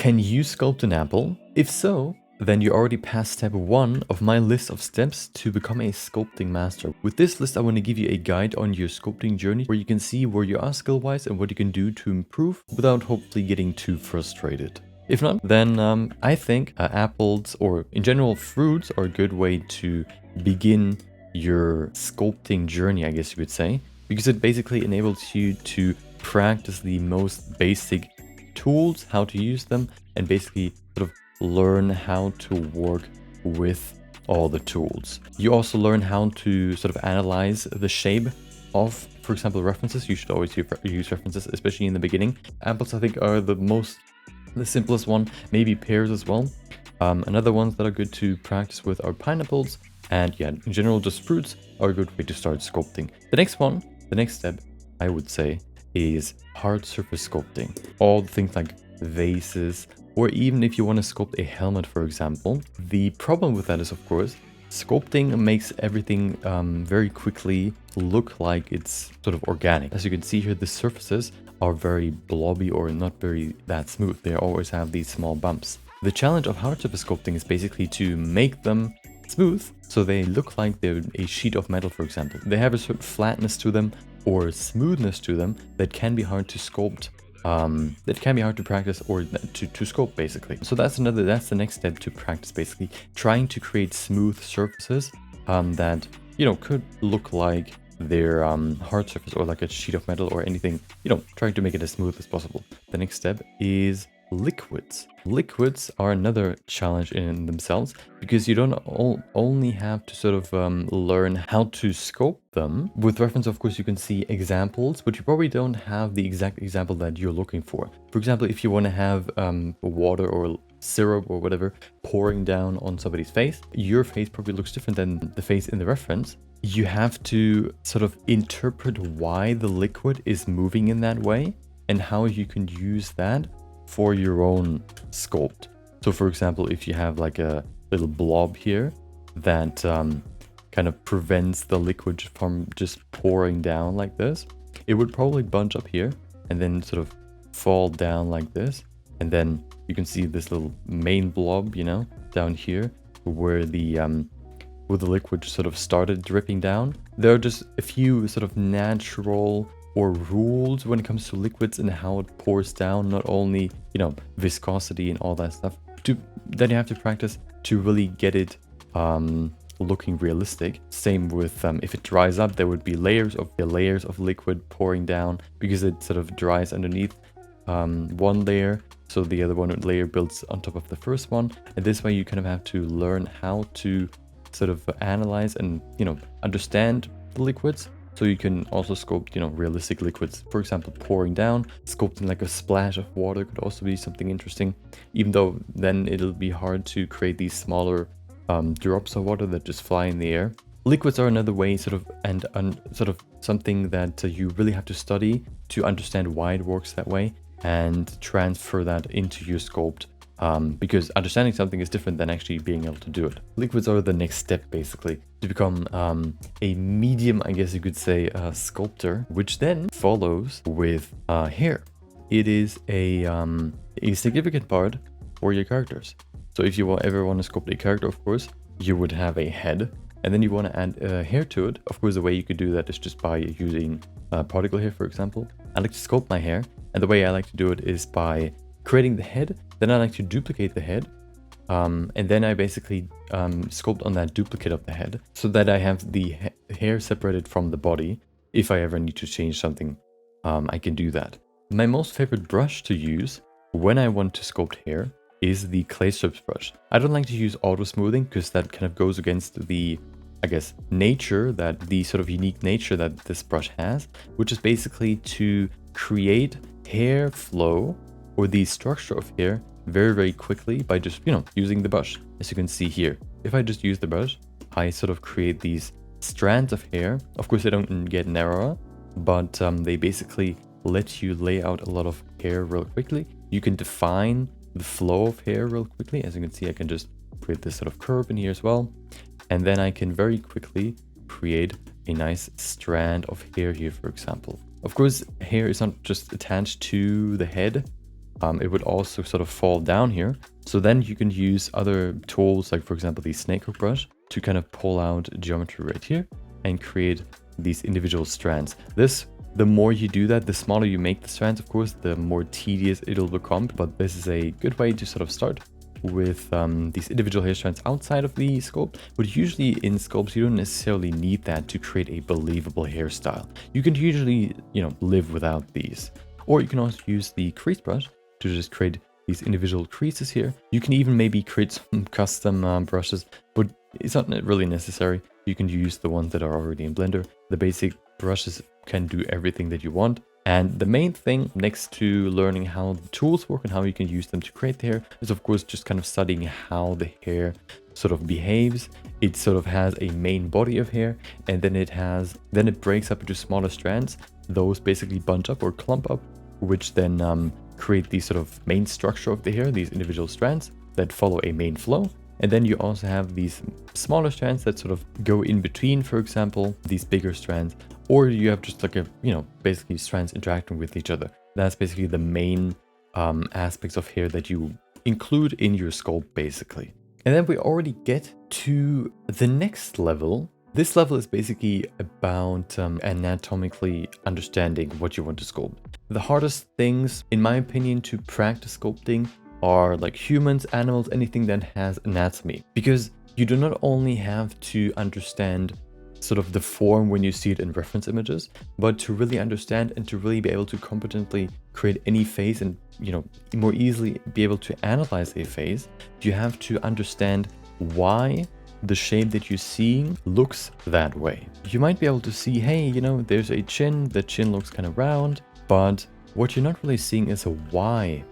Can you sculpt an apple? If so, then you already passed step 1 of my list of steps to become a sculpting master. With this list, I want to give you a guide on your sculpting journey where you can see where you are skill-wise and what you can do to improve without hopefully getting too frustrated. If not, then I think apples or in general fruits are a good way to begin your sculpting journey, I guess you could say, because it basically enables you to practice the most basic tools, how to use them, and basically sort of learn how to work with all the tools. You also learn how to sort of analyze the shape of, for example, references. You should always use references, especially in the beginning. Apples, I think, are the simplest one, maybe pears as well. Another ones that are good to practice with are pineapples, and yeah, in general, just fruits are a good way to start sculpting. The next step, I would say, is hard surface sculpting. All the things like vases, or even if you want to sculpt a helmet, for example. The problem with that is, of course, sculpting makes everything very quickly look like it's sort of organic. As you can see here, the surfaces are very blobby or not very that smooth. They always have these small bumps. The challenge of hard surface sculpting is basically to make them smooth so they look like they're a sheet of metal, for example. They have a certain flatness to them or smoothness to them that can be hard to sculpt, that can be hard to practice or to sculpt, basically. So that's the next step to practice, basically trying to create smooth surfaces that, you know, could look like they're hard surface or like a sheet of metal or anything, you know, trying to make it as smooth as possible. The next step is liquids. Liquids are another challenge in themselves because you don't only have to sort of learn how to sculpt them. With reference, of course, you can see examples, but you probably don't have the exact example that you're looking for. For example, if you want to have water or syrup or whatever pouring down on somebody's face, your face probably looks different than the face in the reference. You have to sort of interpret why the liquid is moving in that way and how you can use that for your own sculpt. So for example, if you have like a little blob here that kind of prevents the liquid from just pouring down like this, it would probably bunch up here and then sort of fall down like this. And then you can see this little main blob, you know, down here where the liquid sort of started dripping down. There are just a few sort of natural or rules when it comes to liquids and how it pours down, not only, you know, viscosity and all that stuff, that you have to practice to really get it looking realistic. Same with if it dries up, there would be layers of liquid pouring down because it sort of dries underneath one layer, so the other one layer builds on top of the first one, and this way you kind of have to learn how to sort of analyze and, you know, understand the liquids. So you can also sculpt, you know, realistic liquids. For example, pouring down, sculpting like a splash of water could also be something interesting, even though then it'll be hard to create these smaller drops of water that just fly in the air. Liquids are another way, sort of something that you really have to study to understand why it works that way and transfer that into your sculpt. Because understanding something is different than actually being able to do it. Liquids are the next step, basically, to become a medium, I guess you could say, sculptor, which then follows with hair. It is a significant part for your characters. So if you ever want to sculpt a character, of course, you would have a head, and then you want to add hair to it. Of course, the way you could do that is just by using particle hair, for example. I like to sculpt my hair, and the way I like to do it is by creating the head. Then I like to duplicate the head, and then I basically sculpt on that duplicate of the head so that I have the hair separated from the body. If I ever need to change something, I can do that. My most favorite brush to use when I want to sculpt hair is the clay strips brush. I don't like to use auto smoothing because that kind of goes against the, I guess, nature, that the sort of unique nature that this brush has, which is basically to create hair flow or the structure of hair very, very quickly by just, you know, using the brush. As you can see here, if I just use the brush, I sort of create these strands of hair. Of course, they don't get narrower, but they basically let you lay out a lot of hair real quickly. You can define the flow of hair real quickly. As you can see, I can just create this sort of curve in here as well. And then I can very quickly create a nice strand of hair here, for example. Of course, hair is not just attached to the head. it would also sort of fall down here. So then you can use other tools, like for example, the snake hook brush, to kind of pull out geometry right here and create these individual strands. The more you do that, the smaller you make the strands, of course, the more tedious it'll become. But this is a good way to sort of start with these individual hair strands outside of the sculpt. But usually in sculpts, you don't necessarily need that to create a believable hairstyle. You can usually, live without these. Or you can also use the crease brush to just create these individual creases here. You can even maybe create some custom brushes, but it's not really necessary. You can use the ones that are already in Blender. The basic brushes can do everything that you want. And the main thing, next to learning how the tools work and how you can use them to create the hair, is of course just kind of studying how the hair sort of behaves. It sort of has a main body of hair, and then it breaks up into smaller strands. Those basically bunch up or clump up, which then create the sort of main structure of the hair, these individual strands that follow a main flow. And then you also have these smaller strands that sort of go in between, for example, these bigger strands, or you have just like basically strands interacting with each other. That's basically the main aspects of hair that you include in your sculpt, basically. And then we already get to the next level. This level is basically about anatomically understanding what you want to sculpt. The hardest things, in my opinion, to practice sculpting are like humans, animals, anything that has anatomy. Because you do not only have to understand sort of the form when you see it in reference images, but to really understand and to really be able to competently create any face and, more easily be able to analyze a face, you have to understand why the shape that you're seeing looks that way. You might be able to see, hey, there's a chin, the chin looks kind of round, but what you're not really seeing is why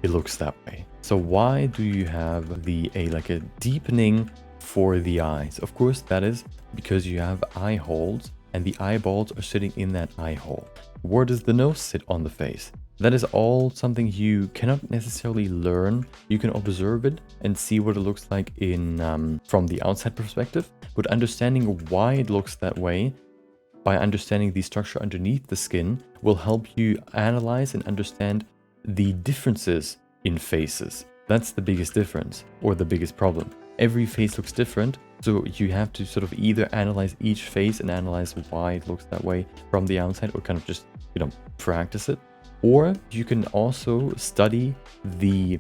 it looks that way. So why do you have a deepening for the eyes? Of course, that is because you have eye holes and the eyeballs are sitting in that eye hole. Where does the nose sit on the face? That is all something you cannot necessarily learn. You can observe it and see what it looks like from the outside perspective, but understanding why it looks that way by understanding the structure underneath the skin will help you analyze and understand the differences in faces. That's the biggest difference or the biggest problem. Every face looks different, so you have to sort of either analyze each face and analyze why it looks that way from the outside, or kind of just, practice it. Or you can also study the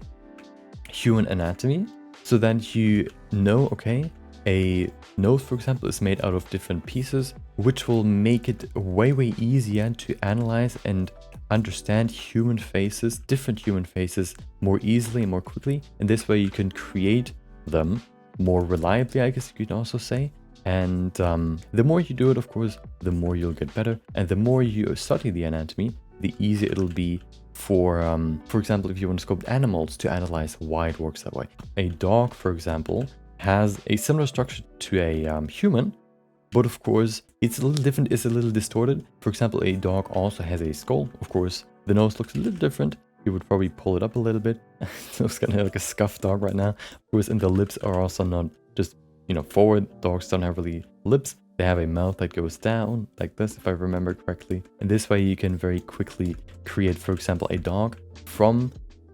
human anatomy so that you know, okay, a nose, for example, is made out of different pieces, which will make it way easier to analyze and understand different human faces more easily and more quickly. And this way you can create them more reliably, I guess you could also say. And the more you do it, of course, the more you'll get better. And the more you study the anatomy, the easier it'll be for example, if you want to sculpt animals, to analyze why it works that way. A dog, for example, has a similar structure to a human, but of course, it's a little different, it's a little distorted. For example, a dog also has a skull. Of course, the nose looks a little different. You would probably pull it up a little bit. So it's kind of like a scuffed dog right now. Of course, and the lips are also not just, forward. Dogs don't have really lips. They have a mouth that goes down like this, if I remember correctly. And this way you can very quickly create, for example, a dog from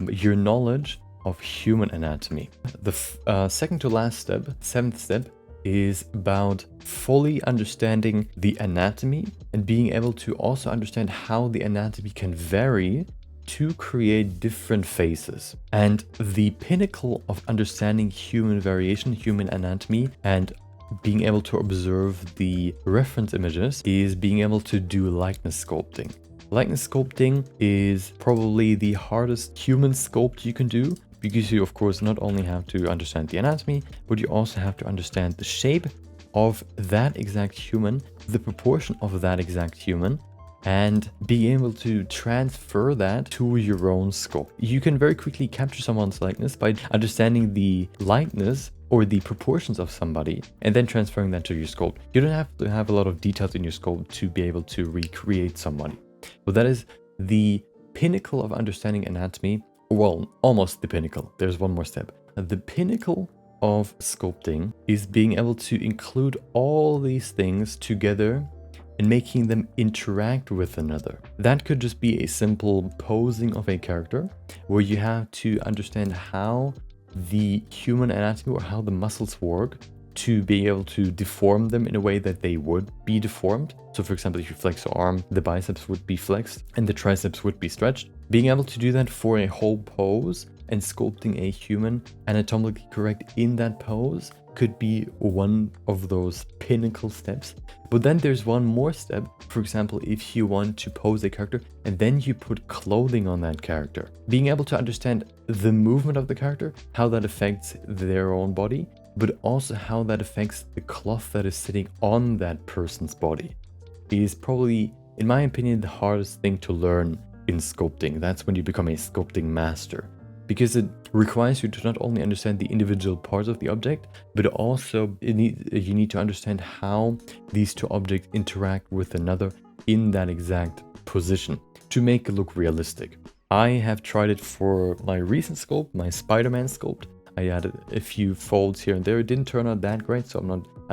your knowledge of human anatomy. The second to last step, seventh step, is about fully understanding the anatomy and being able to also understand how the anatomy can vary to create different faces. And the pinnacle of understanding human variation, human anatomy, and being able to observe the reference images is being able to do likeness sculpting. Likeness sculpting is probably the hardest human sculpt you can do, because you, of course, not only have to understand the anatomy, but you also have to understand the shape of that exact human, the proportion of that exact human, and being able to transfer that to your own sculpt. You can very quickly capture someone's likeness by understanding the likeness or the proportions of somebody and then transferring that to your sculpt. You don't have to have a lot of details in your sculpt to be able to recreate somebody. But that is the pinnacle of understanding anatomy. Well, almost the pinnacle. There's one more step. The pinnacle of sculpting is being able to include all these things together and making them interact with another. That could just be a simple posing of a character where you have to understand how the human anatomy or how the muscles work to be able to deform them in a way that they would be deformed. So for example, if you flex your arm, the biceps would be flexed and the triceps would be stretched. Being able to do that for a whole pose and sculpting a human anatomically correct in that pose could be one of those pinnacle steps. But then there's one more step. For example, if you want to pose a character and then you put clothing on that character, being able to understand the movement of the character, how that affects their own body, but also how that affects the cloth that is sitting on that person's body is probably, in my opinion, the hardest thing to learn in sculpting. That's when you become a sculpting master, because it requires you to not only understand the individual parts of the object, but also you need to understand how these two objects interact with another in that exact position to make it look realistic. I have tried it for my recent sculpt, my Spider-Man sculpt. I added a few folds here and there. It didn't turn out that great, so I'm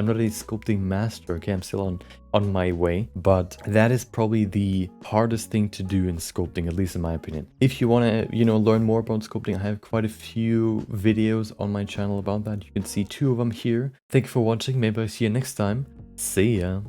not a sculpting master. Okay, I'm still on my way, but that is probably the hardest thing to do in sculpting, at least in my opinion. If you want to, learn more about sculpting, I have quite a few videos on my channel about that. You can see 2 of them here. Thank you for watching. Maybe I'll see you next time. See ya.